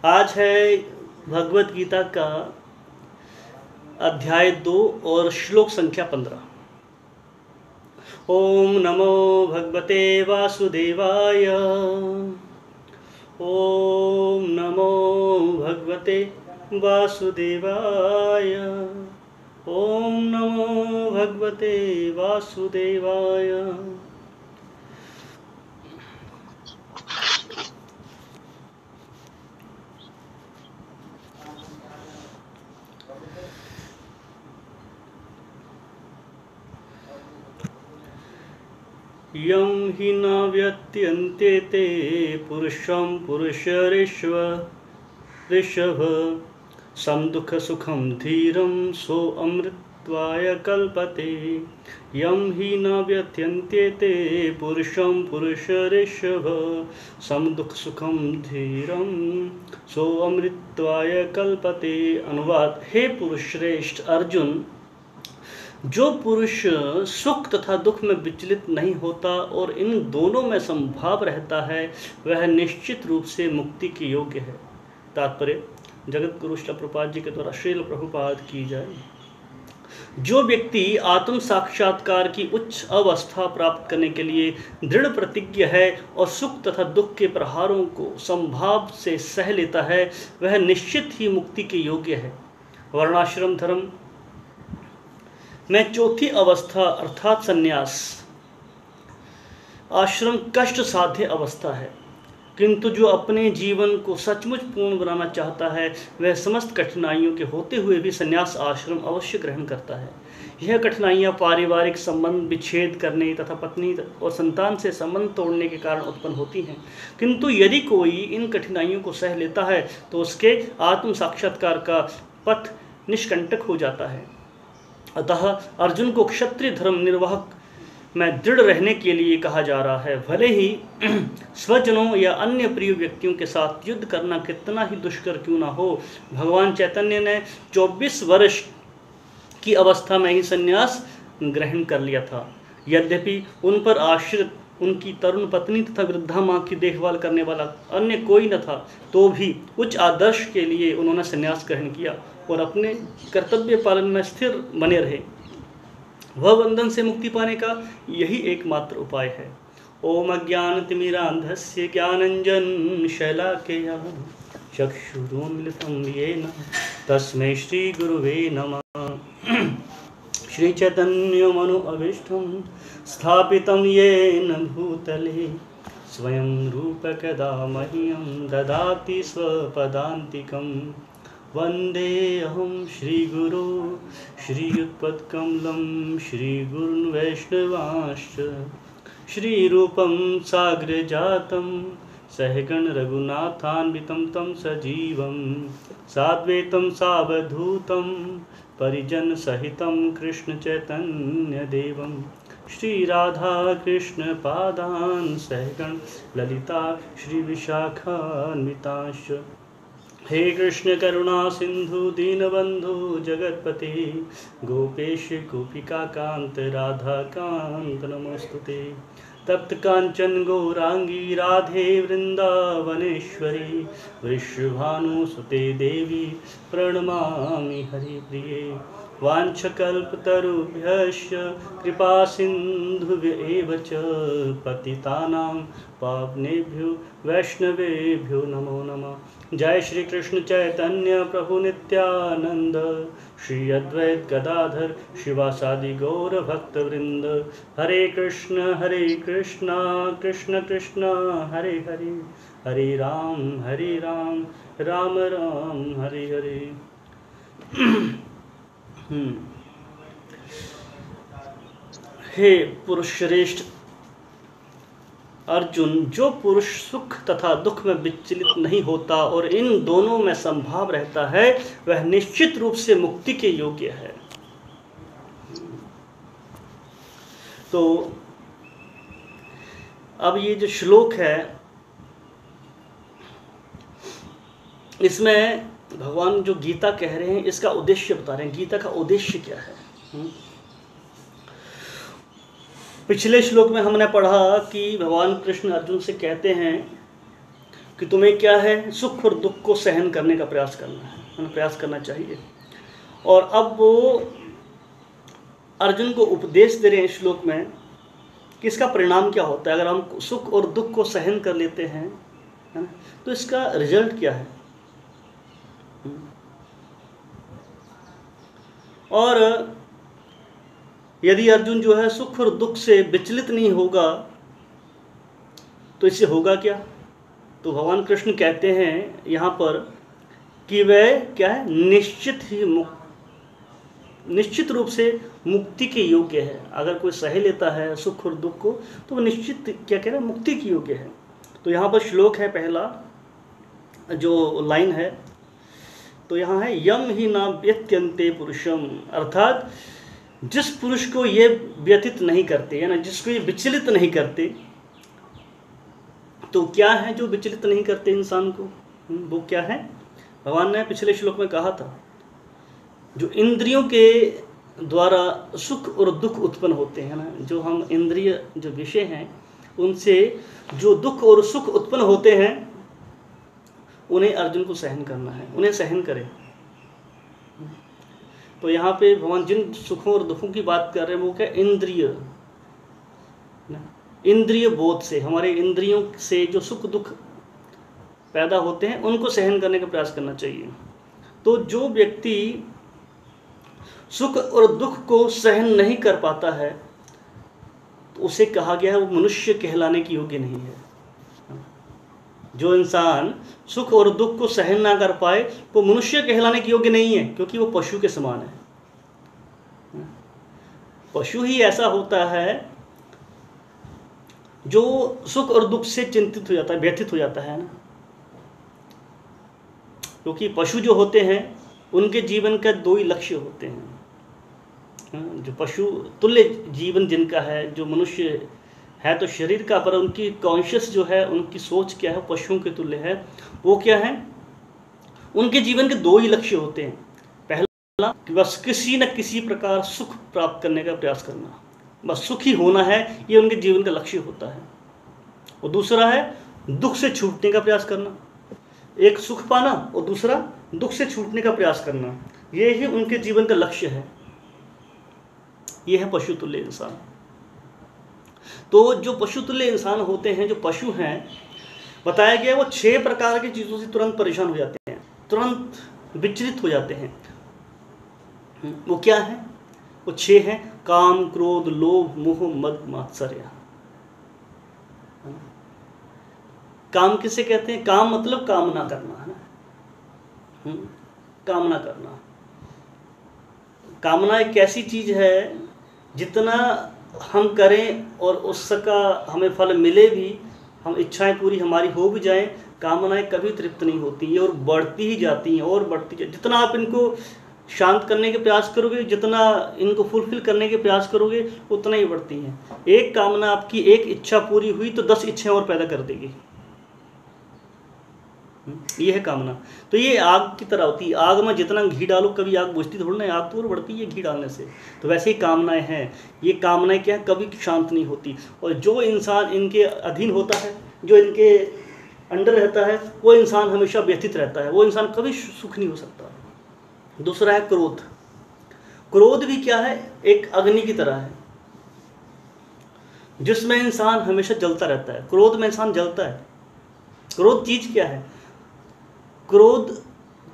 आज है भगवत गीता का अध्याय 2 और श्लोक संख्या 15। ओम नमो भगवते वासुदेवाय। ओम नमो भगवते वासुदेवाय। ओम नमो भगवते वासुदेवाय। यं हि न व्यत्यन्ते ते पुरुषं पुरुषरेश्व ऋषभ समदुःख सुखम धीरं सो अमृत्वाय कल्पते। यं हि न व्यत्यन्ते ते पुरुषं पुरुषरेश्व समदुःख सुखम धीरं सो अमृत्वाय कल्पते। अनुवाद: हे पुरुष श्रेष्ठ अर्जुन, जो पुरुष सुख तथा दुख में विचलित नहीं होता और इन दोनों में संभाव रहता है वह निश्चित रूप से मुक्ति के योग्य है। तात्पर्य: जगत गुरु श्रील प्रभुपाद जी के द्वारा श्रील प्रभुपाद की जाए। जो व्यक्ति आत्म साक्षात्कार की उच्च अवस्था प्राप्त करने के लिए दृढ़ प्रतिज्ञ है और सुख तथा दुख के प्रहारों को संभाव से सह लेता है वह निश्चित ही मुक्ति के योग्य है। वर्णाश्रम धर्म में चौथी अवस्था अर्थात संन्यास आश्रम कष्ट साध्य अवस्था है, किंतु जो अपने जीवन को सचमुच पूर्ण बनाना चाहता है वह समस्त कठिनाइयों के होते हुए भी संन्यास आश्रम अवश्य ग्रहण करता है। यह कठिनाइयाँ पारिवारिक संबंध विच्छेद करने तथा पत्नी और संतान से संबंध तोड़ने के कारण उत्पन्न होती हैं, किंतु यदि कोई इन कठिनाइयों को सह लेता है तो उसके आत्म साक्षात्कार का पथ निष्कंटक हो जाता है। अतः अर्जुन को क्षत्रिय धर्म निर्वाहक में दृढ़ रहने के लिए कहा जा रहा है। भले ही स्वजनों या अन्य प्रिय व्यक्तियों के साथ युद्ध करना कितना ही दुष्कर क्यों ना हो, भगवान चैतन्य ने 24 वर्ष की अवस्था में ही संन्यास ग्रहण कर लिया था। यद्यपि उन पर आश्रित उनकी तरुण पत्नी तथा वृद्धा माँ की देखभाल करने वाला अन्य कोई न था, तो भी उच्च आदर्श के लिए उन्होंने संन्यास ग्रहण किया और अपने कर्तव्य पालन में स्थिर बने रहे। वह बंधन से मुक्ति पाने का यही एकमात्र उपाय है। ओम अज्ञानतिमिरान्धस्य ज्ञानञ्जन शलाकया चक्षुरुन्मिलितं येन तस्मै श्रीगुरुवे नमः। श्रीचैतन्यमनु अभीष्टं स्थापितं येन भूतले स्वयं रूप कदा मह्यं ददाति स्वपदान्तिकम्। वन्देऽहं श्रीगुरो श्रीयुत्पत्कमलं श्रीगुरुन् वैष्णवांश्च श्रीरूपं साग्रजातं सहगण रघुनाथान्वितं तं सजीवं साद्वैतं सावधूतं परिजन सहितं कृष्ण चैतन्य देवं श्रीराधा कृष्ण पादान् सहगण ललिता श्री विशाखान्वितांश्च। हे कृष्ण करुणा सिंधु दीनबंधु जगतपते गोपेश गोपिका कांत राधा कांत नमोस्तुते। तप्त कांचन गौरांगी राधे वृंदावनेश्वरी वृषभानुसुते देवी प्रणमामि हरिप्रिये। वाञ्छकल्पतरुभ्यश्च कृपा सिन्धुभ्येव च पतितानां पावनेभ्यो वैष्णवेभ्यो नमो नमः। जय श्री कृष्ण चैतन्य प्रभु नित्यानंद श्री अद्वैत गदाधर शिवासादि गौर भक्त वृंद। हरे कृष्ण कृष्ण कृष्ण हरे हरे हरे राम राम राम हरे हरे। हे पुरुष श्रेष्ठ अर्जुन, जो पुरुष सुख तथा दुख में विचलित नहीं होता और इन दोनों में संभाव रहता है वह निश्चित रूप से मुक्ति के योग्य है। तो अब ये जो श्लोक है इसमें भगवान जो गीता कह रहे हैं इसका उद्देश्य बता रहे हैं। गीता का उद्देश्य क्या है? पिछले श्लोक में हमने पढ़ा कि भगवान कृष्ण अर्जुन से कहते हैं कि तुम्हें क्या है, सुख और दुख को सहन करने का प्रयास करना है ना, प्रयास करना चाहिए। और अब वो अर्जुन को उपदेश दे रहे हैं श्लोक में कि इसका परिणाम क्या होता है अगर हम सुख और दुख को सहन कर लेते हैं, है ना, तो इसका रिजल्ट क्या है। और यदि अर्जुन जो है सुख और दुख से विचलित नहीं होगा तो इससे होगा क्या। तो भगवान कृष्ण कहते हैं यहाँ पर कि वह क्या है, निश्चित रूप से मुक्ति के योग्य है। अगर कोई सह लेता है सुख और दुख को तो वो निश्चित क्या कह रहे हैं, मुक्ति के योग्य है। तो यहाँ पर श्लोक है, पहला जो लाइन है तो यहाँ है यम ही ना व्यत्यंते पुरुषम, अर्थात जिस पुरुष को ये व्यतीत नहीं करते, है ना, जिसको ये विचलित नहीं करते। तो क्या है जो विचलित नहीं करते इंसान को, वो क्या है। भगवान ने पिछले श्लोक में कहा था जो इंद्रियों के द्वारा सुख और दुख उत्पन्न होते हैं ना, जो हम इंद्रिय जो विषय हैं उनसे जो दुख और सुख उत्पन्न होते हैं उन्हें अर्जुन को सहन करना है, उन्हें सहन करें। तो यहाँ पे भगवान जिन सुखों और दुखों की बात कर रहे हैं वो क्या, इंद्रिय बोध से, हमारे इंद्रियों से जो सुख दुख पैदा होते हैं उनको सहन करने का प्रयास करना चाहिए। तो जो व्यक्ति सुख और दुख को सहन नहीं कर पाता है तो उसे कहा गया है वो मनुष्य कहलाने के योग्य नहीं है। जो इंसान सुख और दुख को सहन ना कर पाए वो मनुष्य कहलाने के योग्य नहीं है, क्योंकि वो पशु के समान है। पशु ही ऐसा होता है जो सुख और दुख से चिंतित हो जाता है, व्यथित हो जाता है ना। क्योंकि पशु जो होते हैं उनके जीवन का दो ही लक्ष्य होते हैं। जो पशु तुल्य जीवन जिनका है, जो मनुष्य है तो शरीर का, पर उनकी कॉन्शियस जो है, उनकी सोच क्या है, पशुओं के तुल्य है। वो क्या है, उनके जीवन के दो ही लक्ष्य होते हैं। पहला कि बस किसी न किसी प्रकार सुख प्राप्त करने का प्रयास करना, बस सुखी होना है, ये उनके जीवन का लक्ष्य होता है। और दूसरा है दुख से छूटने का प्रयास करना, एक सुख पाना और दूसरा दुख से छूटने का प्रयास करना, ये ही उनके जीवन का लक्ष्य है। ये है पशु तुल्य इंसान। तो जो पशु तुल्य इंसान होते हैं, जो पशु हैं, बताया गया वो 6 प्रकार की चीज़ों से तुरंत परेशान हो जाते हैं, तुरंत विचलित हो जाते हैं। वो क्या है, वो 6 हैं, काम, क्रोध, लोभ, मोह, मद, मात्सर्य। काम किसे कहते हैं, काम मतलब कामना करना, है ना, कामना करना। कामना एक ऐसी चीज़ है जितना हम करें और उसका हमें फल मिले भी, हम इच्छाएं पूरी हमारी हो भी जाएं, कामनाएं कभी तृप्त नहीं होती हैं और बढ़ती ही जाती हैं और बढ़ती जाती। जितना आप इनको शांत करने के प्रयास करोगे, जितना इनको फुलफिल करने के प्रयास करोगे, उतना ही बढ़ती हैं। एक कामना आपकी, एक इच्छा पूरी हुई तो 10 इच्छाएं और पैदा कर देगी। ये है कामना। तो ये आग की तरह होती है, आग में जितना घी डालो कभी आग बुझती थोड़ी ना, आग तो और बढ़ती है घी डालने से। तो वैसे ही कामनाएं हैं, ये कामनाएं क्या है, कभी शांत नहीं होती। और जो इंसान इनके अधीन होता है, जो इनके अंडर रहता है, वो इंसान हमेशा व्यथित रहता है, वो इंसान कभी सुख नहीं हो सकता। दूसरा है क्रोध। क्रोध भी क्या है, एक अग्नि की तरह है जिसमें इंसान हमेशा जलता रहता है। क्रोध में इंसान जलता है। क्रोध चीज़ क्या है, क्रोध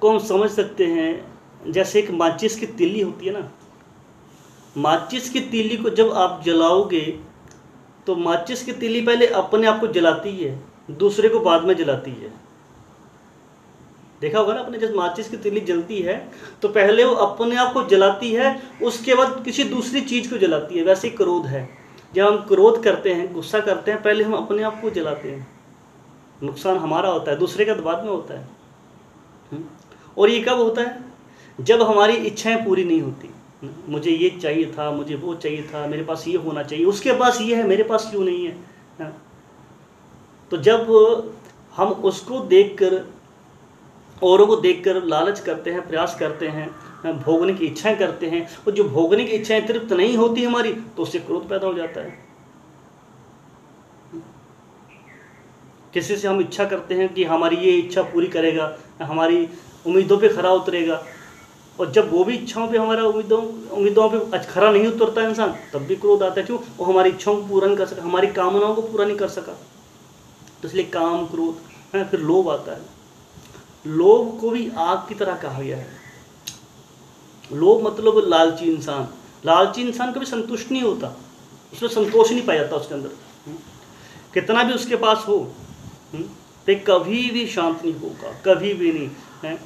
को हम समझ सकते हैं जैसे एक माचिस की तीली होती है ना। माचिस की तीली को जब आप जलाओगे तो माचिस की तीली पहले अपने आप को जलाती है, दूसरे को बाद में जलाती है। देखा होगा ना आपने, जब माचिस की तीली जलती है तो पहले वो अपने आप को जलाती है, उसके बाद किसी दूसरी चीज़ को जलाती है। वैसे ही क्रोध है, जब हम क्रोध करते हैं, गुस्सा करते हैं, पहले हम अपने आप को जलाते हैं, नुकसान हमारा होता है, दूसरे का बाद में होता है। और ये कब होता है, जब हमारी इच्छाएं पूरी नहीं होती। मुझे ये चाहिए था, मुझे वो चाहिए था, मेरे पास ये होना चाहिए, उसके पास ये है, मेरे पास क्यों नहीं है। तो जब हम उसको देखकर, औरों को देखकर लालच करते हैं, प्रयास करते हैं, भोगने की इच्छाएं करते हैं, और जो भोगने की इच्छाएं तृप्त नहीं होती हमारी, तो उससे क्रोध पैदा हो जाता है। किसी से हम इच्छा करते हैं कि हमारी ये इच्छा पूरी करेगा, हमारी उम्मीदों पे खरा उतरेगा, और जब वो भी इच्छाओं पे हमारा उम्मीदों पे खरा नहीं उतरता इंसान, तब भी क्रोध आता है। क्यों? वो हमारी इच्छाओं को पूरा नहीं कर सका, हमारी कामनाओं को पूरा नहीं कर सका। तो इसलिए काम, क्रोध है। फिर लोभ आता है। लोभ को भी आग की तरह कहा गया है। लोभ मतलब लालची इंसान। लालची इंसान कभी संतुष्ट नहीं होता, उसमें संतोष नहीं पाया जाता उसके अंदर। कितना भी उसके पास हो, तो कभी भी शांत नहीं होगा, कभी भी नहीं है।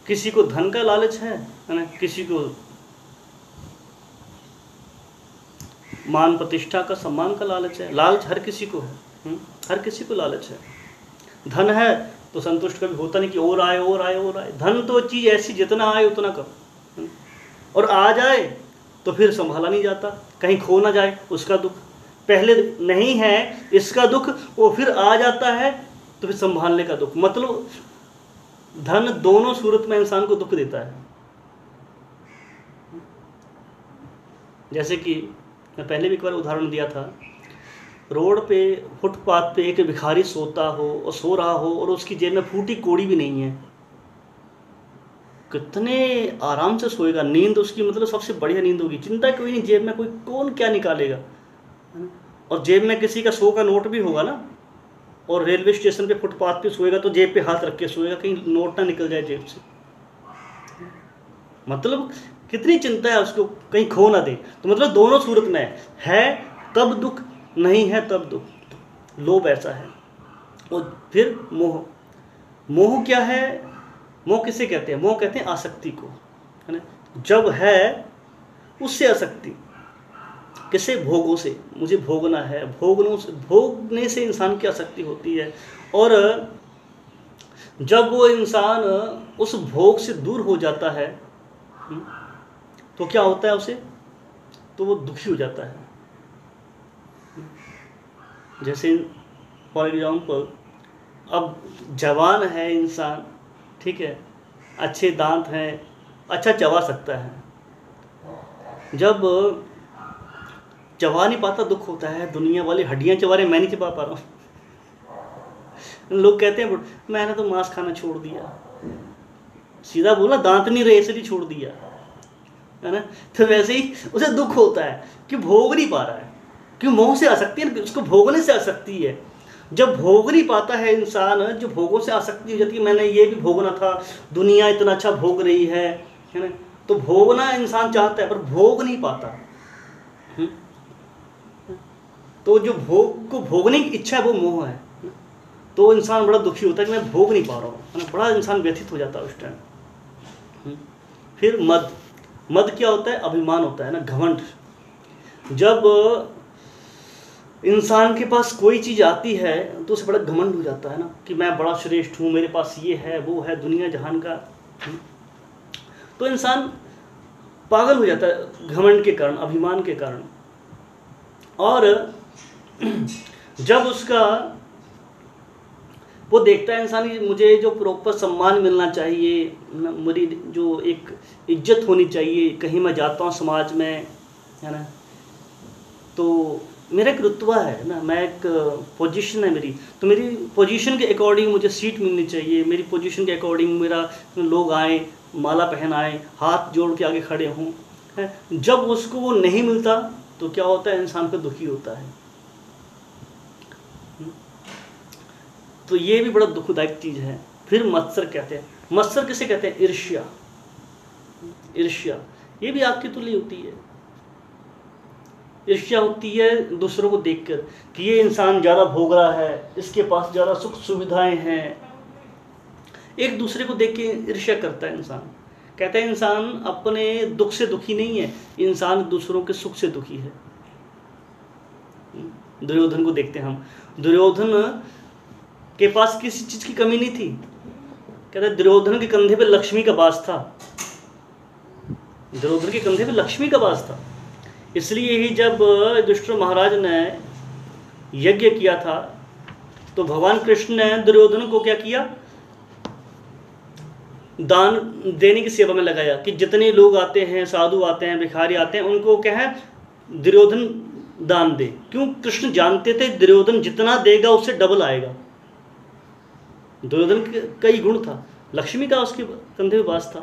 किसी को धन का लालच है ना, किसी को मान प्रतिष्ठा का, सम्मान का लालच है। लालच हर किसी को है, हर किसी को लालच है। धन है तो संतुष्ट कभी होता नहीं कि और आए और आए और आए। धन तो चीज़ ऐसी, जितना आए उतना कम, और आ जाए तो फिर संभाला नहीं जाता, कहीं खो ना जाए उसका दुख। पहले नहीं है इसका दुख, वो फिर आ जाता है तो फिर संभालने का दुख। मतलब धन दोनों सूरत में इंसान को दुख देता है। जैसे कि मैं पहले भी एक बार उदाहरण दिया था, रोड पे, फुटपाथ पे एक भिखारी सोता हो और सो रहा हो और उसकी जेब में फूटी कोड़ी भी नहीं है, कितने आराम से सोएगा। नींद उसकी मतलब सबसे बढ़िया नींद होगी, चिंता कोई नहीं, जेब में कोई कौन क्या निकालेगा। और जेब में किसी का 100 का नोट भी होगा ना, और रेलवे स्टेशन पे फुटपाथ पे सोएगा तो जेब पे हाथ रख के सोएगा, कहीं नोट ना निकल जाए जेब से। मतलब कितनी चिंता है उसको, कहीं खो ना दे। तो मतलब दोनों सूरत में है तब दुख, नहीं है तब दुख। लोभ ऐसा है। और फिर मोह। मोह क्या है? मोह किसे कहते हैं? मोह कहते हैं आसक्ति को, है ना। जब है उससे आसक्ति, किसे? भोगों से। मुझे भोगना है, भोगने से इंसान की आसक्ति होती है। और जब वो इंसान उस भोग से दूर हो जाता है तो क्या होता है उसे? तो वो दुखी हो जाता है। जैसे फॉर एग्जाम्पल, अब जवान है इंसान, ठीक है, अच्छे दांत हैं, अच्छा चबा सकता है। जब चबा नहीं पाता दुख होता है। दुनिया वाली हड्डियां चबा रहे, मैं नहीं चबा पा रहा हूँ। लोग कहते हैं मैंने तो मांस खाना छोड़ दिया। सीधा बोला, दांत नहीं रहे इसलिए छोड़ दिया, है ना। तो वैसे ही उसे दुख होता है कि भोग नहीं पा रहा है, कि मोह से आसक्ति है, उसको भोगने से आसक्ति है। जब भोग नहीं पाता है इंसान, जो भोगों से आसक्ति हो जाती है, मैंने ये भी भोगना था, दुनिया इतना अच्छा भोग रही है ना। तो भोगना इंसान चाहता है पर भोग नहीं पाता। तो जो भोग को भोगने की इच्छा है वो मोह है। तो इंसान बड़ा दुखी होता है कि मैं भोग नहीं पा रहा हूँ, बड़ा इंसान व्यथित हो जाता है उस टाइम। फिर मद। मद क्या होता है? अभिमान होता है ना, घमंड। जब इंसान के पास कोई चीज़ आती है तो उसे बड़ा घमंड हो जाता है ना, कि मैं बड़ा श्रेष्ठ हूँ, मेरे पास ये है वो है, दुनिया जहान का। तो इंसान पागल हो जाता है घमंड के कारण, अभिमान के कारण। और जब उसका वो देखता है इंसान कि मुझे जो प्रॉपर सम्मान मिलना चाहिए, मेरी जो एक इज्जत होनी चाहिए, कहीं मैं जाता हूँ समाज में, है ना, तो मेरा एक रुतबा है ना, मैं एक पोजीशन है मेरी, तो मेरी पोजीशन के अकॉर्डिंग मुझे सीट मिलनी चाहिए, मेरी पोजीशन के अकॉर्डिंग मेरा लोग आए, माला पहनाएं, हाथ जोड़ के आगे खड़े हों, है। जब उसको वो नहीं मिलता तो क्या होता है? इंसान को दुखी होता है। तो ये भी बड़ा दुखदायक चीज़ है। फिर मत्सर कहते हैं। मत्सर किसे कहते हैं? ईर्ष्या। ईर्ष्या ये भी आग की तुल्य होती है। ईर्ष्या होती है दूसरों को देखकर कि ये इंसान ज़्यादा भोग रहा है, इसके पास ज़्यादा सुख सुविधाएं हैं। एक दूसरे को देख के ईर्ष्या करता है इंसान। कहता है इंसान अपने दुख से दुखी नहीं है, इंसान दूसरों के सुख से दुखी है। दुर्योधन को देखते हैं हम। दुर्योधन के पास किसी चीज़ की कमी नहीं थी। कहता है दुर्योधन के कंधे पे लक्ष्मी का वास था। दुर्योधन के कंधे पे लक्ष्मी का वास था। इसलिए ही जब युधिष्ठिर महाराज ने यज्ञ किया था तो भगवान कृष्ण ने दुर्योधन को क्या किया? दान देने की सेवा में लगाया कि जितने लोग आते हैं, साधु आते हैं, भिखारी आते हैं, उनको क्या है, दुर्योधन दान दे। क्यों? कृष्ण जानते थे दुर्योधन जितना देगा उससे डबल आएगा। दुर्योधन का ही गुण था, लक्ष्मी का उसके कंधे में वास था,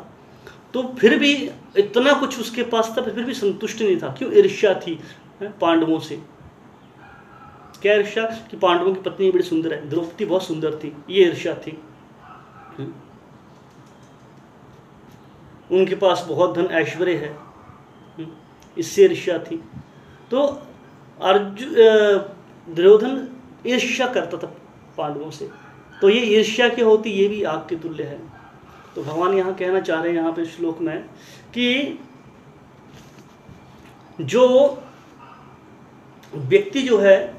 तो फिर भी इतना कुछ उसके पास था, फिर भी संतुष्ट नहीं था। क्यों? ईर्ष्या थी पांडवों से। क्या ईर्ष्या? कि पांडवों की पत्नी बड़ी सुंदर है, द्रौपदी बहुत सुंदर थी, ये ईर्ष्या थी। उनके पास बहुत धन ऐश्वर्य है, इससे ईर्ष्या थी। तो दुर्योधन ईर्ष्या करता था पांडवों से, तो ये ईर्ष्या क्या होती, ये भी आग के तुल्य है। तो भगवान यहाँ कहना चाह रहे हैं यहाँ पे श्लोक में कि जो व्यक्ति जो है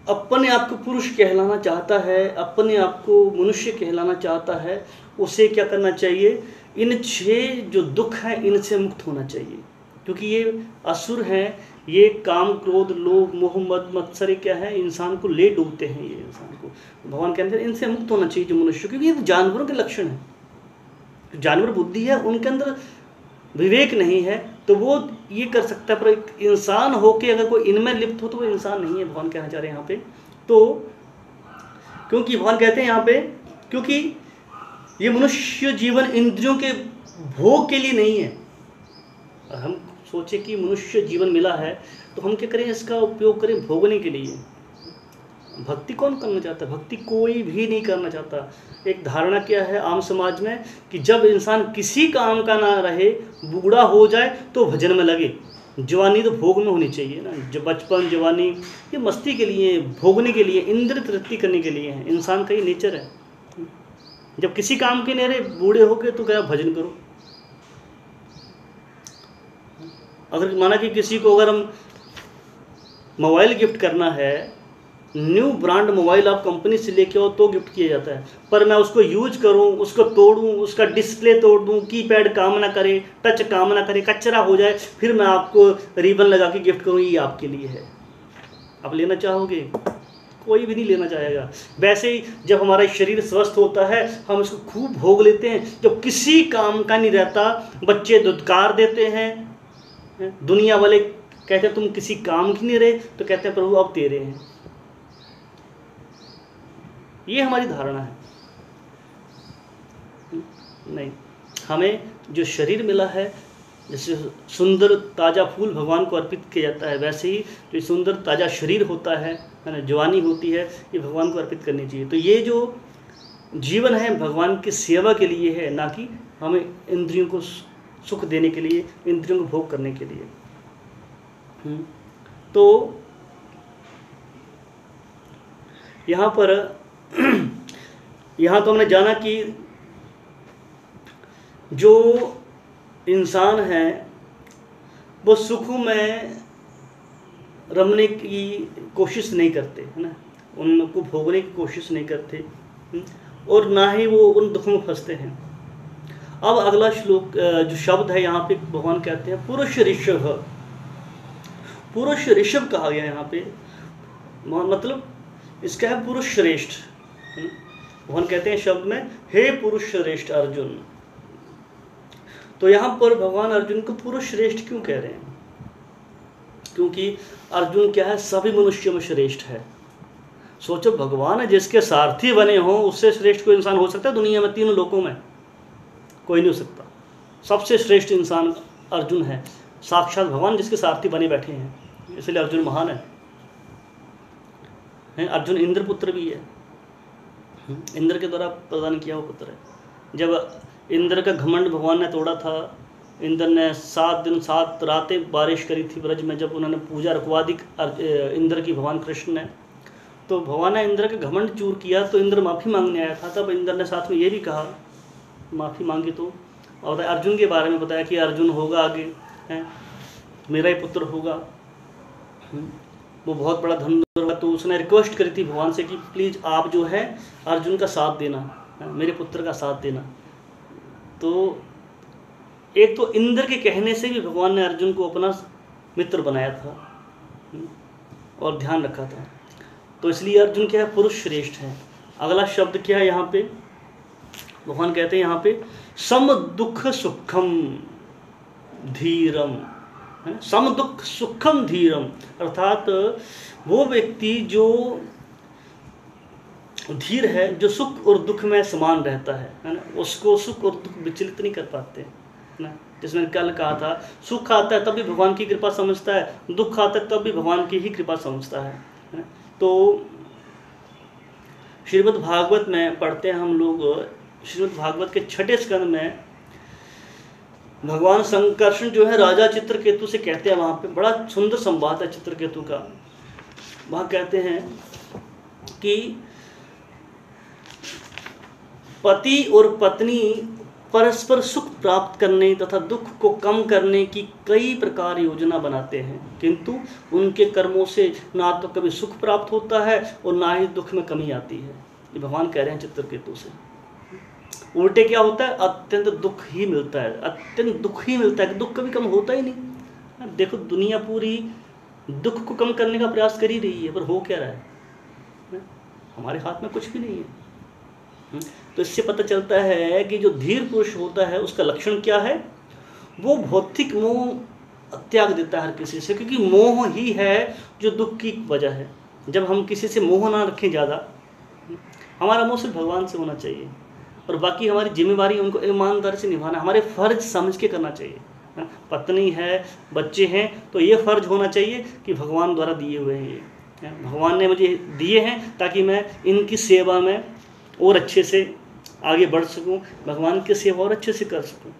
अपने आप को पुरुष कहलाना चाहता है, अपने आप को मनुष्य कहलाना चाहता है, उसे क्या करना चाहिए? इन 6 जो दुख हैं इनसे मुक्त होना चाहिए। क्योंकि ये असुर हैं, ये काम क्रोध लोभ मोह मद मत्सर क्या है, इंसान को ले डूबते हैं। ये इंसान को भगवान कहते हैं इनसे मुक्त होना चाहिए जो मनुष्य, क्योंकि ये जानवरों के लक्षण है। जानवर बुद्धि है, उनके अंदर विवेक नहीं है, तो वो ये कर सकता है, पर एक इंसान होके अगर कोई इनमें लिप्त हो तो वो इंसान नहीं है। भगवान कहना चाह रहे हैं यहाँ पे। तो क्योंकि भगवान कहते हैं यहाँ पे, क्योंकि ये मनुष्य जीवन इंद्रियों के भोग के लिए नहीं है। हम सोचे कि मनुष्य जीवन मिला है तो हम क्या करें, इसका उपयोग करें भोगने के लिए। भक्ति कौन करना चाहता है? भक्ति कोई भी नहीं करना चाहता। एक धारणा क्या है आम समाज में कि जब इंसान किसी काम का ना रहे, बूढ़ा हो जाए तो भजन में लगे। जवानी तो भोग में होनी चाहिए ना, जब बचपन जवानी ये मस्ती के लिए, भोगने के लिए, इंद्र तृप्ति करने के लिए है। इंसान का ये नेचर है। जब किसी काम के नहीं रहे, बूढ़े हो गए तो क्या भजन करो। अगर माना कि किसी को अगर हम मोबाइल गिफ्ट करना है, न्यू ब्रांड मोबाइल आप कंपनी से लेके आओ तो गिफ्ट किया जाता है, पर मैं उसको यूज करूं, उसको तोड़ूं, उसका डिस्प्ले तोड़ दूं, कीपैड काम ना करे, टच काम ना करे, कचरा हो जाए, फिर मैं आपको रिबन लगा के गिफ्ट करूं, ये आपके लिए है। आप लेना चाहोगे? कोई भी नहीं लेना चाहेगा। वैसे ही जब हमारा शरीर स्वस्थ होता है हम इसको खूब भोग लेते हैं, जब किसी काम का नहीं रहता, बच्चे दुत्कार देते हैं, दुनिया वाले कहते हैं तुम किसी काम की नहीं रहे, तो कहते हैं प्रभु अब तेरे हैं। ये हमारी धारणा है। नहीं, हमें जो शरीर मिला है, जैसे सुंदर ताज़ा फूल भगवान को अर्पित किया जाता है, वैसे ही जो सुंदर ताज़ा शरीर होता है ना, जवानी होती है, ये भगवान को अर्पित करनी चाहिए। तो ये जो जीवन है भगवान की सेवा के लिए है, ना कि हमें इंद्रियों को सुख देने के लिए, इंद्रियों को भोग करने के लिए। तो यहाँ पर यहाँ तो हमने जाना कि जो इंसान है वो सुख में रमने की कोशिश नहीं करते, है ना, उनको भोगने की कोशिश नहीं करते, और ना ही वो उन दुखों में फंसते हैं। अब अगला श्लोक जो शब्द है यहाँ पे भगवान कहते हैं पुरुष ऋषभ। पुरुष ऋषभ कहा गया यहाँ पे, मतलब इसका है पुरुष श्रेष्ठ। भगवान कहते हैं शब्द में, हे पुरुष श्रेष्ठ अर्जुन। तो यहाँ पर भगवान अर्जुन को पुरुष श्रेष्ठ क्यों कह रहे हैं? क्योंकि अर्जुन क्या है, सभी मनुष्यों में श्रेष्ठ है। सोचो, भगवान है जिसके सारथी बने हों, उससे श्रेष्ठ कोई इंसान हो सकता है दुनिया में? तीनों लोकों में कोई नहीं हो सकता। सबसे श्रेष्ठ इंसान अर्जुन है, साक्षात भगवान जिसके सारथी बने बैठे हैं, इसलिए अर्जुन महान है। अर्जुन इंद्र पुत्र भी है, इंद्र के द्वारा प्रदान किया हुआ पुत्र है। जब इंद्र का घमंड भगवान ने तोड़ा था, इंद्र ने 7 दिन 7 रातें बारिश करी थी ब्रज में, जब उन्होंने पूजा रखवा दी इंद्र की भगवान कृष्ण ने, तो भगवान ने इंद्र का घमंड चूर किया, तो इंद्र माफ़ी मांगने आया था। तब इंद्र ने साथ में ये भी कहा, माफ़ी मांगी तो, और अर्जुन के बारे में बताया कि अर्जुन होगा आगे, है मेरा ही पुत्र होगा, वो बहुत बड़ा धनुर्धर होगा। तो उसने रिक्वेस्ट करी थी भगवान से कि प्लीज़ आप जो है अर्जुन का साथ देना, मेरे पुत्र का साथ देना। तो एक तो इंद्र के कहने से भी भगवान ने अर्जुन को अपना मित्र बनाया था और ध्यान रखा था, तो इसलिए अर्जुन क्या है, पुरुष श्रेष्ठ है। अगला शब्द क्या है यहाँ पे, भगवान कहते हैं यहाँ पे सम दुख सुखम। धीरम, है, सम दुख सुखम धीरम, अर्थात वो व्यक्ति जो धीर है, जो सुख और दुख में समान रहता है ना, उसको सुख और दुख विचलित नहीं कर पाते, है ना। जिसमें कल कहा था, सुख आता है तब भी भगवान की कृपा समझता है, दुख आता है तब भी भगवान की ही कृपा समझता है ना। तो श्रीमद् भागवत में पढ़ते हैं हम लोग, श्रीमद् भागवत के 6ठे स्कंद में भगवान संकर्षण जो है राजा चित्रकेतु से कहते हैं, वहाँ पे बड़ा सुंदर संवाद है चित्रकेतु का। वहाँ कहते हैं कि पति और पत्नी परस्पर सुख प्राप्त करने तथा दुख को कम करने की कई प्रकार योजना बनाते हैं, किंतु उनके कर्मों से ना तो कभी सुख प्राप्त होता है और ना ही दुख में कमी आती है। ये भगवान कह रहे हैं चित्रकेतु से। उल्टे क्या होता है, अत्यंत दुख ही मिलता है, अत्यंत दुख ही मिलता है, दुख कभी कम होता ही नहीं। देखो दुनिया पूरी दुख को कम करने का प्रयास कर ही रही है, पर हो क्या रहा है, हमारे हाथ में कुछ भी नहीं है। तो इससे पता चलता है कि जो धीर पुरुष होता है उसका लक्षण क्या है, वो भौतिक मोह त्याग देता है हर किसी से, क्योंकि मोह ही है जो दुख की वजह है। जब हम किसी से मोह ना रखें ज़्यादा, हमारा मोह सिर्फ भगवान से होना चाहिए और बाकी हमारी जिम्मेवारी उनको ईमानदारी से निभाना, हमारे फर्ज समझ के करना चाहिए। पत्नी है, बच्चे हैं, तो ये फर्ज होना चाहिए कि भगवान द्वारा दिए हुए हैं, ये भगवान ने मुझे दिए हैं ताकि मैं इनकी सेवा में और अच्छे से आगे बढ़ सकूं, भगवान की सेवा और अच्छे से कर सकूं,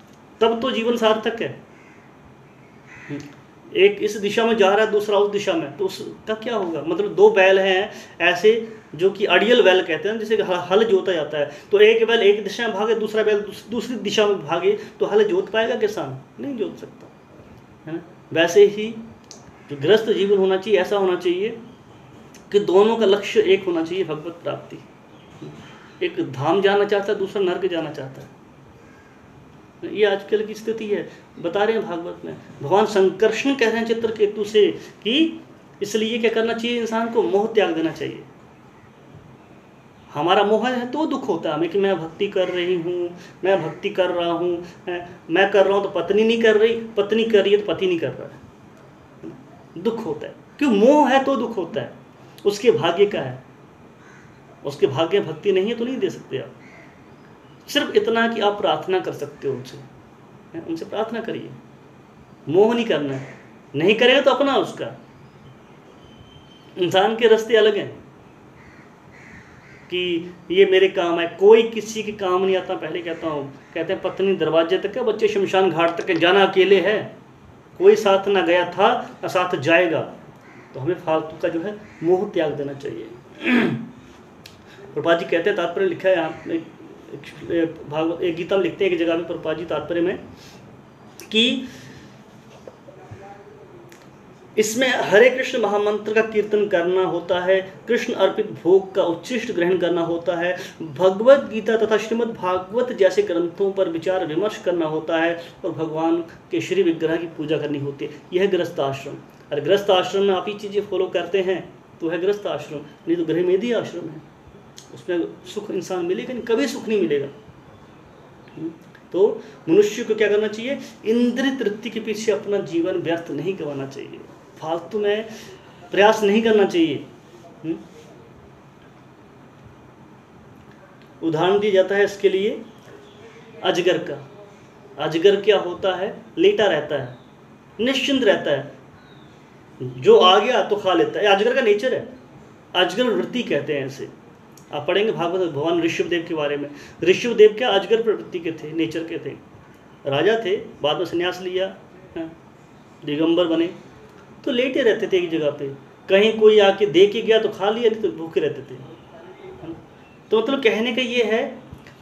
तब तो जीवन सार्थक है। एक इस दिशा में जा रहा है, दूसरा उस दिशा में, तो उसका क्या होगा। मतलब दो बैल हैं ऐसे जो कि अड़ियल बैल कहते हैं, जैसे हल जोता जाता है, तो एक बैल एक दिशा में भागे, दूसरा बैल दूसरी दिशा में भागे, तो हल जोत पाएगा किसान? नहीं जोत सकता, है ना। वैसे ही जो गृहस्थ जीवन होना चाहिए, ऐसा होना चाहिए कि दोनों का लक्ष्य एक होना चाहिए, भगवत प्राप्ति। एक धाम जाना चाहता है, दूसरा नरक जाना चाहता है। ये आजकल की स्थिति है, बता रहे हैं भागवत में। भगवान संकर्षण कह रहे हैं चित्रकेतु से कि इसलिए क्या करना चाहिए, इंसान को मोह त्याग देना चाहिए। हमारा मोह है तो दुख होता है हमें कि मैं भक्ति कर रही हूँ, मैं भक्ति कर रहा हूँ, मैं कर रहा हूँ तो पत्नी नहीं कर रही, पत्नी कर रही है तो पति नहीं कर रहा है, दुख होता है। क्यों? मोह है तो दुख होता है, उसके भाग्य का है, उसके भाग्य भक्ति नहीं है तो नहीं दे सकते आप। सिर्फ इतना कि आप प्रार्थना कर सकते हो उनसे, उनसे प्रार्थना करिए, मोह नहीं करना है। नहीं करेगा तो अपना उसका। इंसान के रास्ते अलग हैं कि ये मेरे काम है, कोई किसी के काम नहीं आता। पहले कहता हूँ, कहते हैं पत्नी दरवाजे तक है, बच्चे शमशान घाट तक है, जाना अकेले है, कोई साथ ना गया था ना साथ जाएगा। तो हमें फालतू का जो है मोह त्याग देना चाहिए। प्रभुपाद जी कहते हैं, तात्पर्य लिखा है यहाँ एक गीता में लिखते हैं एक जगह में प्रभुपाद जी तात्पर्य में कि इसमें हरे कृष्ण महामंत्र का कीर्तन करना होता है, कृष्ण अर्पित भोग का उच्छिष्ट ग्रहण करना होता है, भगवत गीता तथा श्रीमद् भागवत जैसे ग्रंथों पर विचार विमर्श करना होता है और भगवान के श्री विग्रह की पूजा करनी होती है। यह है गृहस्थ आश्रम। अरे गृहस्थ आश्रम में आप ही चीज़ें फॉलो करते हैं तो है गृहस्थ आश्रम, नहीं तो गृहमेधी आश्रम है, उसमें सुख इंसान मिलेगा नहीं, कभी सुख नहीं मिलेगा। तो मनुष्य को क्या करना चाहिए, इंद्रिय तृप्ति के पीछे अपना जीवन व्यर्थ नहीं गंवाना चाहिए, फालतू में प्रयास नहीं करना चाहिए। उदाहरण दिया जाता है इसके लिए अजगर का। अजगर क्या होता है, लेटा रहता है, निश्चिंत रहता है, जो आ गया तो खा लेता है। अजगर का नेचर है, अजगर वृत्ति कहते हैं इसे। आप पढ़ेंगे भागवत भगवान ऋषभदेव के बारे में। ऋषभदेव क्या अजगर प्रवृत्ति के थे, नेचर के थे, राजा थे, बाद में संन्यास लिया, दिगंबर बने, तो लेटे रहते थे एक जगह पे, कहीं कोई आके दे के गया तो खा लिया, नहीं तो भूखे रहते थे। तो मतलब कहने का ये है,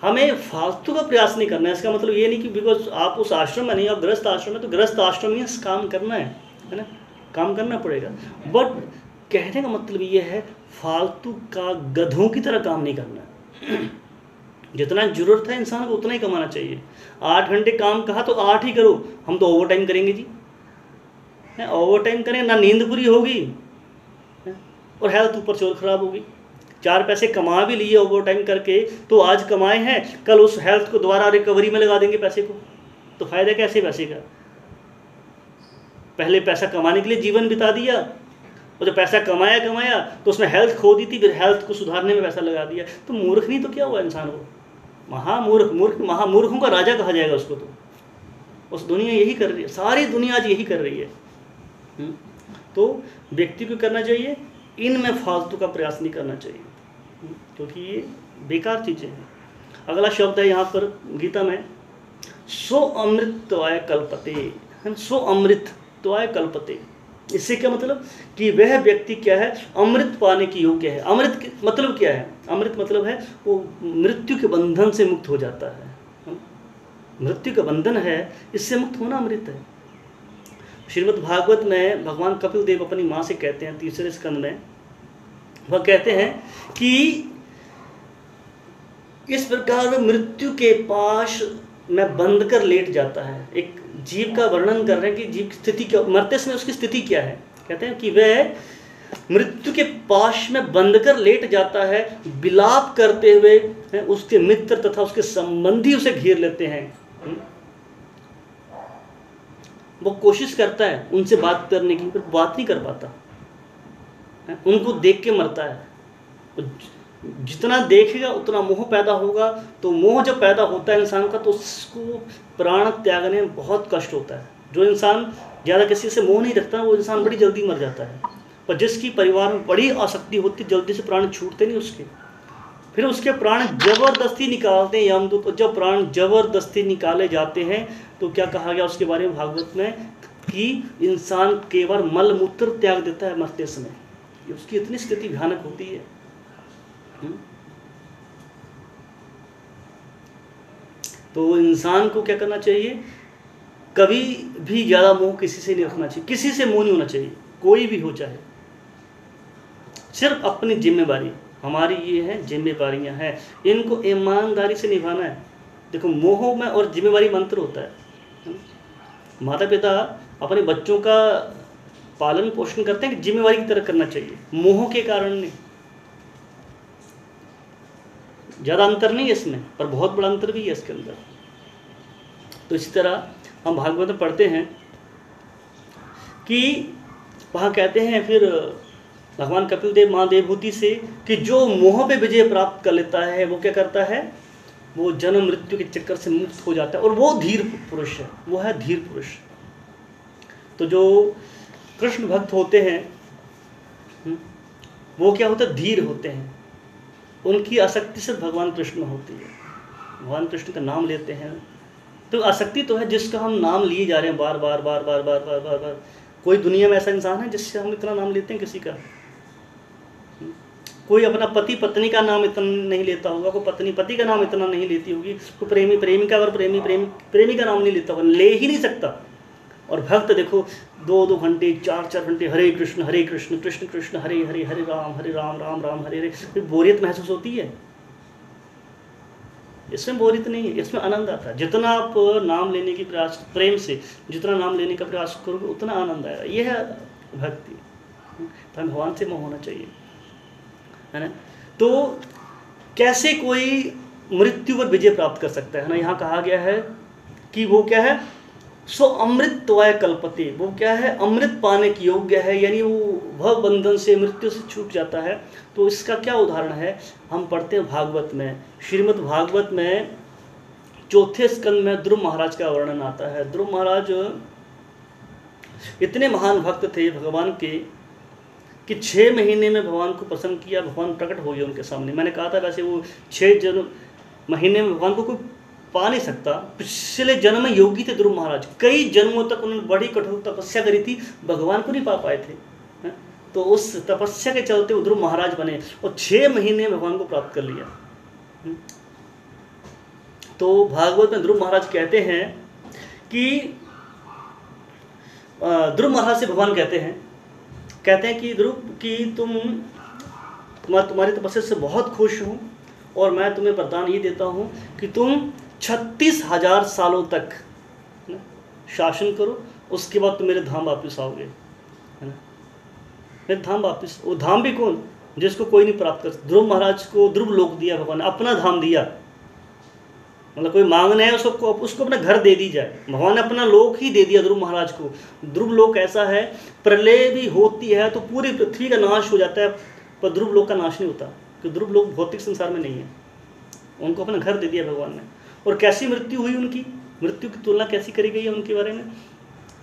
हमें फालतू का प्रयास नहीं करना है। इसका मतलब ये नहीं कि बिकॉज आप उस आश्रम में नहीं, आप गृहस्थ आश्रम में, तो गृहस्थ आश्रम में काम करना है ना, काम करना पड़ेगा। बट कहने का मतलब ये है, फालतू का गधों की तरह काम नहीं करना है। जितना जरूरत है इंसान को उतना ही कमाना चाहिए। 8 घंटे काम कहा तो 8 ही करो, हम तो ओवर टाइम करेंगे जी, ओवर टाइम करें ना, नींद पूरी होगी और हेल्थ ऊपर से और ख़राब होगी। 4 पैसे कमा भी लिए ओवर टाइम करके, तो आज कमाए हैं, कल उस हेल्थ को दोबारा रिकवरी में लगा देंगे पैसे को, तो फ़ायदा कैसे पैसे का। पहले पैसा कमाने के लिए जीवन बिता दिया, और जब पैसा कमाया तो उसमें हेल्थ खो दी थी, फिर हेल्थ को सुधारने में पैसा लगा दिया। तो मूर्ख नहीं तो क्या हुआ इंसान वो? महामूर्खों का राजा कहा जाएगा उसको। तो उस दुनिया यही कर रही है, सारी दुनिया आज यही कर रही है। तो व्यक्ति को करना चाहिए, इनमें फालतू का प्रयास नहीं करना चाहिए, क्योंकि ये बेकार चीज़ें हैं। अगला शब्द है यहाँ पर गीता में, सो अमृतत्वाय कल्पते। सो अमृतत्वाय कल्पते, इससे क्या मतलब कि वह व्यक्ति क्या है, अमृत पाने की योग्य है। अमृत मतलब क्या है? अमृत मतलब है वो मृत्यु के बंधन से मुक्त हो जाता है। मृत्यु का बंधन है, इससे मुक्त होना अमृत है। श्रीमद् भागवत में भगवान कपिल देव अपनी माँ से कहते हैं, 3 स्कंद में वह कहते हैं कि इस प्रकार वह मृत्यु के पाश में बंध कर लेट जाता है। एक जीव का वर्णन कर रहे हैं कि जीव की स्थिति क्या, मरते समय उसकी स्थिति क्या है। कहते हैं कि वह मृत्यु के पाश में बंध कर लेट जाता है, विलाप करते हुए उसके मित्र तथा उसके संबंधी उसे घेर लेते हैं। वो कोशिश करता है उनसे बात करने की, पर बात नहीं कर पाता, उनको देख के मरता है। जितना देखेगा उतना मोह पैदा होगा, तो मोह जब पैदा होता है इंसान का, तो उसको प्राण त्यागने में बहुत कष्ट होता है। जो इंसान ज़्यादा किसी से मोह नहीं रखता, वो इंसान बड़ी जल्दी मर जाता है। पर जिसकी परिवार में बड़ी आसक्ति होती, जल्दी से प्राण छूटते नहीं उसके, फिर उसके प्राण जबरदस्ती निकालते हैं यमदूत। और जब प्राण जबरदस्ती निकाले जाते हैं तो क्या कहा गया उसके बारे में भागवत में, कि इंसान केवल मल मूत्र त्याग देता है मरते समय। उसकी इतनी स्थिति भयानक होती है। तो इंसान को क्या करना चाहिए, कभी भी ज़्यादा मोह किसी से नहीं रखना चाहिए, किसी से मोह नहीं होना चाहिए, कोई भी हो चाहे। सिर्फ अपनी जिम्मेवारी, हमारी ये है जिम्मेवारियां हैं, इनको ईमानदारी से निभाना है। देखो, मोह में और जिम्मेवारी मंत्र होता है। माता पिता अपने बच्चों का पालन पोषण करते हैं कि जिम्मेवारी की तरह करना चाहिए, मोह के कारण नहीं। ज़्यादा अंतर नहीं है इसमें, पर बहुत बड़ा अंतर भी है इसके अंदर। तो इसी तरह हम भागवत में पढ़ते हैं कि वहाँ कहते हैं फिर भगवान कपिल देव माँ देवहूति से, कि जो मोह पे विजय प्राप्त कर लेता है वो क्या करता है, वो जन्म मृत्यु के चक्कर से मुक्त हो जाता है, और वो धीर पुरुष है, वो है धीर पुरुष। तो जो कृष्ण भक्त होते हैं वो क्या होता है, धीर होते हैं। उनकी आसक्ति सिर्फ भगवान कृष्ण में होती है, भगवान कृष्ण का नाम लेते हैं। तो आसक्ति तो है जिसका हम नाम लिए जा रहे हैं बार बार बार बार बार बार बार बार। कोई दुनिया में ऐसा इंसान है जिससे हम इतना नाम लेते हैं किसी का? कोई अपना पति पत्नी का नाम इतना नहीं लेता होगा, कोई पत्नी पति का नाम इतना नहीं लेती होगी, कोई प्रेमी प्रेमिका और प्रेमी का नाम नहीं लेता होगा, ले ही नहीं सकता। और भक्त देखो 2-2 घंटे 4-4 घंटे हरे कृष्ण कृष्ण कृष्ण हरे हरे, हरे राम राम राम हरे हरे। बोरियत महसूस होती है? इसमें बोरियत नहीं है, इसमें आनंद आता है। जितना आप नाम लेने की प्रयास, प्रेम से जितना नाम लेने का प्रयास करोगे उतना आनंद आएगा। यह है भक्ति। तो हमें भगवान से मोह होना चाहिए, है ना। तो कैसे कोई मृत्यु पर विजय प्राप्त कर सकता है ना। यहाँ कहा गया है कि वो क्या है, सो अमृतत्वाय कल्पते, वो क्या है, अमृत पाने की योग्य है, यानी वो भव बंधन से, मृत्यु से छूट जाता है। तो इसका क्या उदाहरण है, हम पढ़ते हैं भागवत में, श्रीमद् भागवत में 4थे स्कंद में ध्रुव महाराज का वर्णन आता है। ध्रुव महाराज इतने महान भक्त थे भगवान के कि 6 महीने में भगवान को प्रसन्न किया, भगवान प्रकट हो गए उनके सामने। मैंने कहा था वैसे वो 6 महीने में भगवान को कोई पा नहीं सकता। पिछले जन्म में योगी थे ध्रुव महाराज, कई जन्मों तक उन्होंने बड़ी कठोर तपस्या करी थी, भगवान को नहीं पा पाए थे। तो उस तपस्या के चलते वो ध्रुव महाराज बने और 6 महीने में भगवान को प्राप्त कर लिया। तो भागवत में ध्रुव महाराज कहते हैं कि ध्रुव महाराज से भगवान कहते हैं कि ध्रुव कि तुम्हारी तपस्या से बहुत खुश हूँ, और मैं तुम्हें वरदान ये देता हूँ कि तुम 36,000 सालों तक शासन करो, उसके बाद तुम मेरे धाम वापस आओगे, है ना। मेरे धाम वापस, वो धाम भी कौन, जिसको कोई नहीं प्राप्त कर। ध्रुव महाराज को ध्रुव लोक दिया भगवान ने, अपना धाम दिया। मतलब कोई मांगना है उसको अपना घर दे दी जाए। भगवान ने अपना लोक ही दे दिया ध्रुव महाराज को। ध्रुव लोक ऐसा है, प्रलय भी होती है तो पूरी पृथ्वी का नाश हो जाता है, पर ध्रुव लोक का नाश नहीं होता, क्योंकि ध्रुव लोक भौतिक संसार में नहीं है। उनको अपना घर दे दिया भगवान ने। और कैसी मृत्यु हुई उनकी, मृत्यु की तुलना कैसी करी गई है उनके बारे में,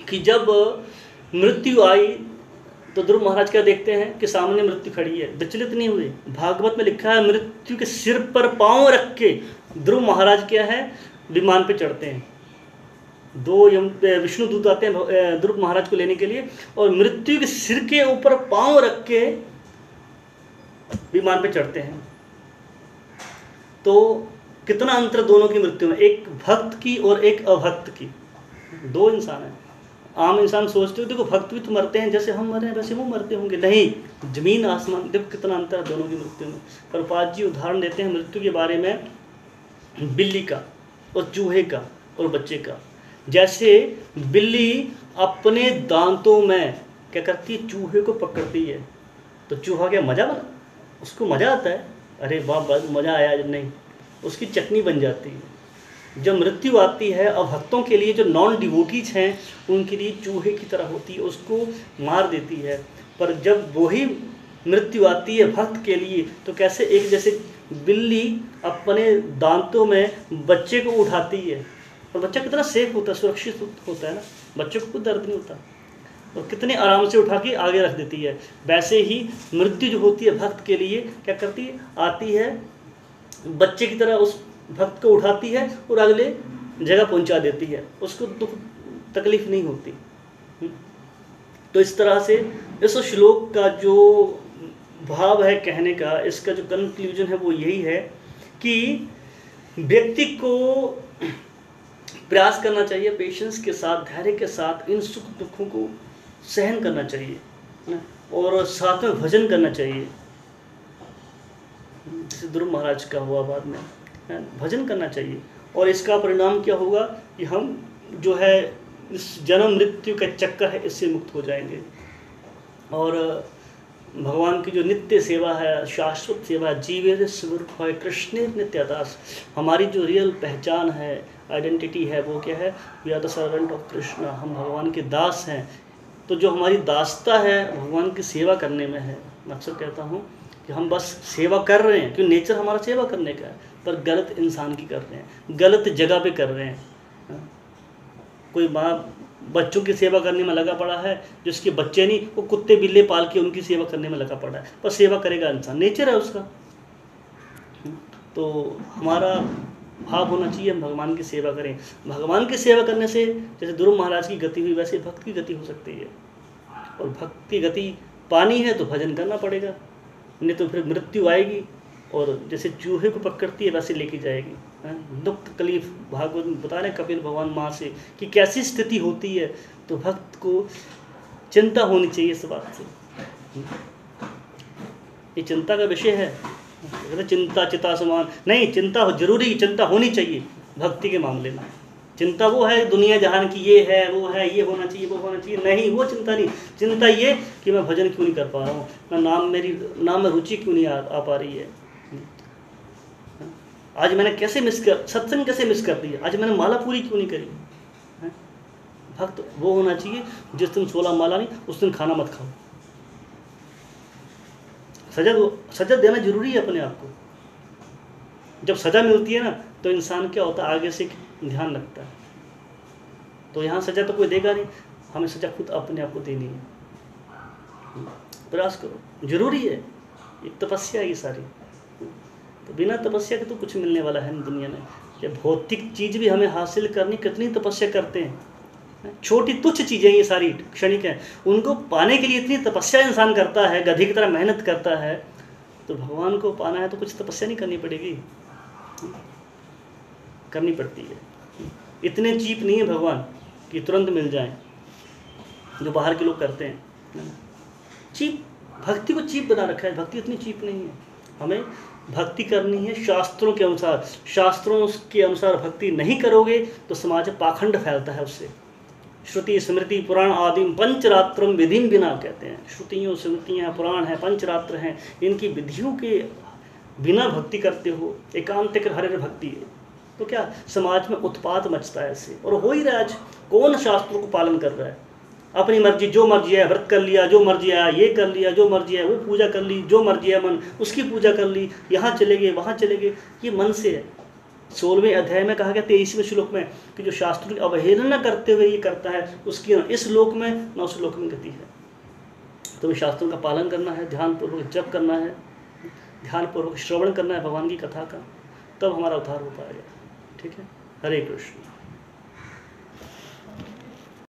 कि जब मृत्यु आई तो ध्रुव महाराज क्या देखते हैं कि सामने मृत्यु खड़ी है, विचलित नहीं हुए। भागवत में लिखा है मृत्यु के सिर पर पांव रख के ध्रुव महाराज क्या है, विमान पे चढ़ते हैं। 2 विष्णु दूत आते हैं ध्रुव महाराज को लेने के लिए, और मृत्यु के सिर के ऊपर पांव रख के विमान पे चढ़ते हैं। तो कितना अंतर दोनों की मृत्यु में, एक भक्त की और एक अभक्त की। 2 इंसान हैं। आम इंसान सोचते हो देखो भक्त भी तो मरते हैं, जैसे हम मरे हैं वैसे वो मरते होंगे, नहीं, जमीन आसमान, देखो कितना अंतर है दोनों की मृत्यु में। प्रभुपाद जी उदाहरण देते हैं मृत्यु के बारे में, बिल्ली का और चूहे का और बच्चे का। जैसे बिल्ली अपने दांतों में क्या करती है, चूहे को पकड़ती है, तो चूहा क्या मजा बना, उसको मजा आता है, अरे वाह मजा आया, नहीं, उसकी चटनी बन जाती है। जब मृत्यु आती है अभक्तों के लिए, जो नॉन डिवोटीज हैं उनके लिए चूहे की तरह होती है, उसको मार देती है। पर जब वही मृत्यु आती है भक्त के लिए तो कैसे, एक जैसे बिल्ली अपने दांतों में बच्चे को उठाती है, और बच्चा कितना सेफ होता है, सुरक्षित होता है ना, बच्चे को कोई दर्द नहीं होता, और कितने आराम से उठा के आगे रख देती है। वैसे ही मृत्यु जो होती है भक्त के लिए क्या करती है, आती है बच्चे की तरह उस भक्त को उठाती है और अगले जगह पहुंचा देती है, उसको दुख तकलीफ नहीं होती। तो इस तरह से इस श्लोक का जो भाव है कहने का, इसका जो कंक्लूजन है वो यही है कि व्यक्ति को प्रयास करना चाहिए, पेशेंस के साथ, धैर्य के साथ इन सुख दुखों को सहन करना चाहिए ना, और साथ में भजन करना चाहिए, जैसे ध्रुव महाराज का हुआ बाद में, भजन करना चाहिए। और इसका परिणाम क्या होगा कि हम जो है इस जन्म मृत्यु का चक्कर है इससे मुक्त हो जाएंगे, और भगवान की जो नित्य सेवा है, शाश्वत सेवा, जीवे स्वरूप है कृष्ण नित्यदास, हमारी जो रियल पहचान है, आइडेंटिटी है, वो क्या है, we are the servant of Krishna, हम भगवान के दास हैं। तो जो हमारी दासता है भगवान की सेवा करने में है। मैं अक्सर कहता हूँ कि हम बस सेवा कर रहे हैं, क्योंकि नेचर हमारा सेवा करने का है, पर गलत इंसान की कर रहे हैं, गलत जगह पे कर रहे हैं। कोई माँ बच्चों की सेवा करने में लगा पड़ा है, जिसके बच्चे नहीं, वो कुत्ते बिल्ले पाल के उनकी सेवा करने में लगा पड़ा है, पर सेवा करेगा इंसान, नेचर है उसका। तो हमारा भाव होना चाहिए हम भगवान की सेवा करें। भगवान की सेवा करने से जैसे ध्रुव महाराज की गति हुई, वैसे भक्त की गति हो सकती है। और भक्त की गति पानी है तो भजन करना पड़ेगा, नहीं तो फिर मृत्यु आएगी और जैसे चूहे को पकड़ती है वैसे लेके जाएगी। दुख तकलीफ भागवत में बता रहे कपिल भगवान माँ से कि कैसी स्थिति होती है। तो भक्त को चिंता होनी चाहिए इस बात से, ये चिंता का विषय है। चिंता चिता समान नहीं, चिंता जरूरी, चिंता होनी चाहिए भक्ति के मामले में। चिंता वो है दुनिया जहान की, ये है वो है, ये होना चाहिए वो होना चाहिए, नहीं, वो चिंता नहीं। चिंता ये कि मैं भजन क्यों नहीं कर पा रहा हूँ, मैं नाम में रुचि क्यों नहीं आ पा रही है, आज मैंने कैसे सत्संग कैसे मिस कर दिया, आज मैंने माला पूरी क्यों नहीं करी। भक्त वो होना चाहिए जिस दिन 16 माला नहीं उस दिन खाना मत खाओ। सजा देना जरूरी है अपने आप को। जब सजा मिलती है ना तो इंसान क्या होता है, आगे से ध्यान रखता है। तो यहाँ सजा तो कोई देगा नहीं, हमें सजा खुद अपने आप को देनी है। प्रयास करो, जरूरी है, एक तपस्या है ये सारी। तो बिना तपस्या के तो कुछ मिलने वाला है नहीं दुनिया में। जब भौतिक चीज़ भी हमें हासिल करनी, कितनी तपस्या करते हैं, छोटी तुच्छ चीज़ें ये सारी क्षणिक हैं, उनको पाने के लिए इतनी तपस्या इंसान करता है, गधे की तरह मेहनत करता है। तो भगवान को पाना है तो कुछ तपस्या नहीं करनी पड़ेगी, करनी पड़ती है। इतने चीप नहीं है भगवान कि तुरंत मिल जाएं, जो बाहर के लोग करते हैं। चीप, भक्ति को चीप बना रखा है, भक्ति इतनी चीप नहीं है। हमें भक्ति करनी है शास्त्रों के अनुसार। शास्त्रों के अनुसार भक्ति नहीं करोगे तो समाज में पाखंड फैलता है उससे। श्रुति स्मृति पुराण आदि पंचरात्रम विधिम बिना कहते हैं। श्रुतियों स्मृतियाँ पुराण हैं, पंचरात्र हैं, इनकी विधियों के बिना भक्ति करते हो, एकांतिक हरिहर भक्ति है। तो क्या समाज में उत्पात मचता है इससे, और हो ही रहा है। आज कौन शास्त्रों को पालन कर रहा है? अपनी मर्जी, जो मर्जी है व्रत कर लिया, जो मर्जी आया ये कर लिया, जो मर्जी है वो पूजा कर ली, जो मर्जी है मन उसकी पूजा कर ली, यहाँ चले गए वहाँ चले गए, ये मन से है। 16वें अध्याय में कहा गया 23वें श्लोक में कि जो शास्त्रों की अवहेलना करते हुए ये करता है उसकी न इस लोक में न उस लोक में गति है। तो शास्त्रों का पालन करना है, ध्यानपूर्वक जप करना है, ध्यानपूर्वक श्रवण करना है भगवान की कथा का, तब हमारा उद्धार हो पाएगा। ठीक है, हरे कृष्ण।